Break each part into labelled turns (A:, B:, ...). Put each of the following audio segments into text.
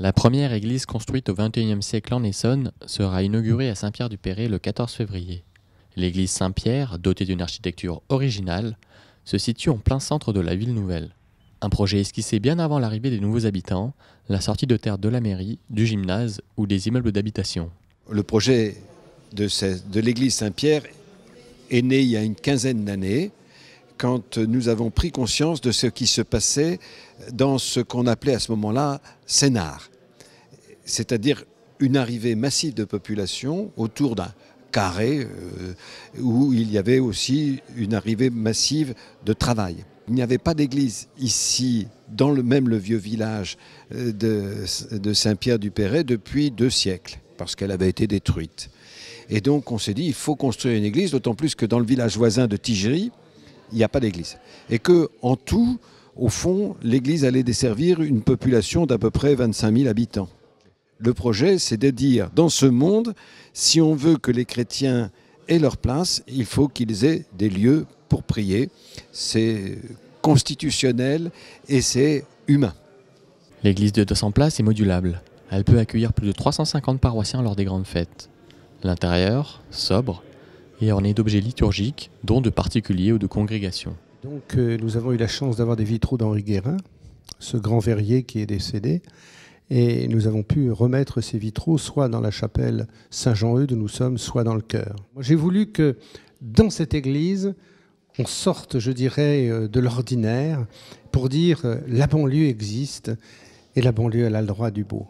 A: La première église construite au XXIe siècle en Essonne sera inaugurée à Saint-Pierre-du-Perret le 14 février. L'église Saint-Pierre, dotée d'une architecture originale, se situe en plein centre de la ville nouvelle. Un projet esquissé bien avant l'arrivée des nouveaux habitants, la sortie de terre de la mairie, du gymnase ou des immeubles d'habitation.
B: Le projet de l'église Saint-Pierre est né il y a une quinzaine d'années, quand nous avons pris conscience de ce qui se passait dans ce qu'on appelait à ce moment-là Sénart, c'est-à-dire une arrivée massive de population autour d'un carré où il y avait aussi une arrivée massive de travail. Il n'y avait pas d'église ici, dans le vieux village de Saint-Pierre-du-Perret depuis 2 siècles, parce qu'elle avait été détruite. Et donc on s'est dit, il faut construire une église, d'autant plus que dans le village voisin de Tigerie, il n'y a pas d'église. Et qu'en tout, au fond, l'église allait desservir une population d'à peu près 25 000 habitants. Le projet, c'est de dire, dans ce monde, si on veut que les chrétiens aient leur place, il faut qu'ils aient des lieux pour prier. C'est constitutionnel et c'est humain.
A: L'église de 200 places est modulable. Elle peut accueillir plus de 350 paroissiens lors des grandes fêtes. L'intérieur, sobre, et orné d'objets liturgiques, dont de particuliers ou de congrégations.
C: Donc nous avons eu la chance d'avoir des vitraux d'Henri Guérin, ce grand verrier qui est décédé, et nous avons pu remettre ces vitraux soit dans la chapelle Saint-Jean-Eudes où nous sommes, soit dans le chœur. J'ai voulu que dans cette église, on sorte, je dirais, de l'ordinaire pour dire la banlieue existe et la banlieue elle a le droit du beau.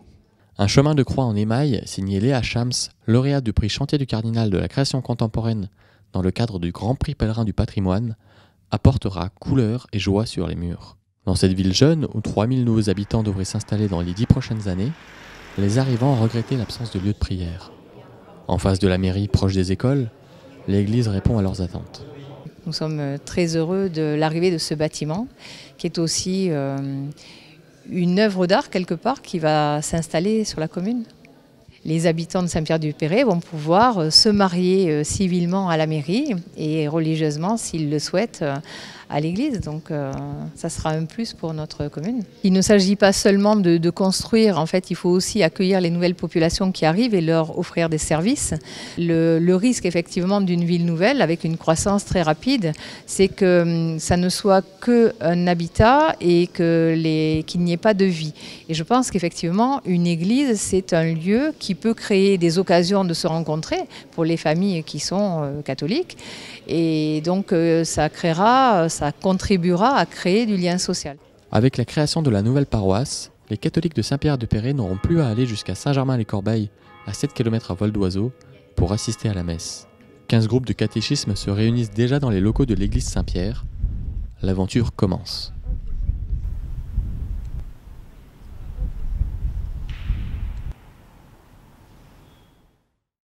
A: Un chemin de croix en émail, signé Léa Chams, lauréate du prix Chantier du Cardinal de la création contemporaine dans le cadre du Grand Prix Pèlerin du patrimoine, apportera couleur et joie sur les murs. Dans cette ville jeune, où 3000 nouveaux habitants devraient s'installer dans les 10 prochaines années, les arrivants regrettaient l'absence de lieu de prière. En face de la mairie, proche des écoles, l'église répond à leurs attentes.
D: Nous sommes très heureux de l'arrivée de ce bâtiment, qui est aussi une œuvre d'art quelque part qui va s'installer sur la commune. Les habitants de Saint-Pierre-du-Perret vont pouvoir se marier civilement à la mairie et religieusement, s'ils le souhaitent, à l'église. Donc ça sera un plus pour notre commune. Il ne s'agit pas seulement de construire, en fait il faut aussi accueillir les nouvelles populations qui arrivent et leur offrir des services. Le risque effectivement d'une ville nouvelle avec une croissance très rapide, c'est que ça ne soit qu'un habitat et qu'il n'y ait pas de vie. Et je pense qu'effectivement une église c'est un lieu qui peut créer des occasions de se rencontrer pour les familles qui sont catholiques. Et donc ça contribuera à créer du lien social.
A: Avec la création de la nouvelle paroisse, les catholiques de Saint-Pierre-du-Perret n'auront plus à aller jusqu'à Saint-Germain-les-Corbeilles, à 7 km à vol d'oiseau, pour assister à la messe. 15 groupes de catéchisme se réunissent déjà dans les locaux de l'église Saint-Pierre. L'aventure commence.